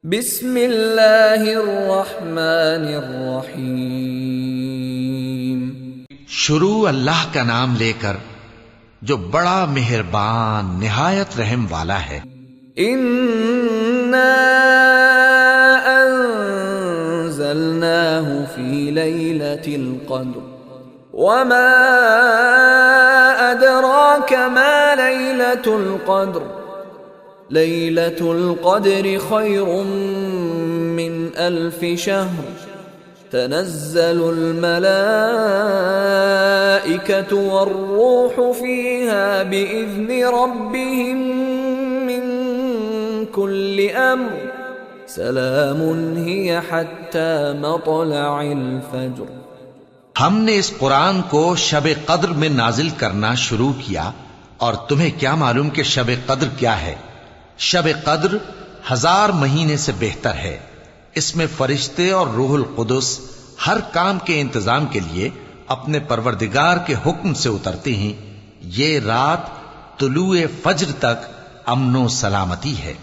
بسم اللہ الرحمن الرحیم، شروع اللہ کا نام لے کر جو بڑا مہربان نہایت رحم والا ہے۔ انا انزلناہ فی لیلۃ القدر وما ادراک ما لیلۃ القدر لیلۃ القدر خیر من الف شہر تنزل الملائکۃ والروح فیہا بإذن ربہم من کل امر سلام ہی حتی مطلع الفجر۔ ہم نے اس قرآن کو شب قدر میں نازل کرنا شروع کیا، اور تمہیں کیا معلوم کہ شب قدر کیا ہے؟ شب قدر 1000 مہینے سے بہتر ہے۔ اس میں فرشتے اور روح القدس ہر کام کے انتظام کے لیے اپنے پروردگار کے حکم سے اترتے ہیں۔ یہ رات طلوع فجر تک امن و سلامتی ہے۔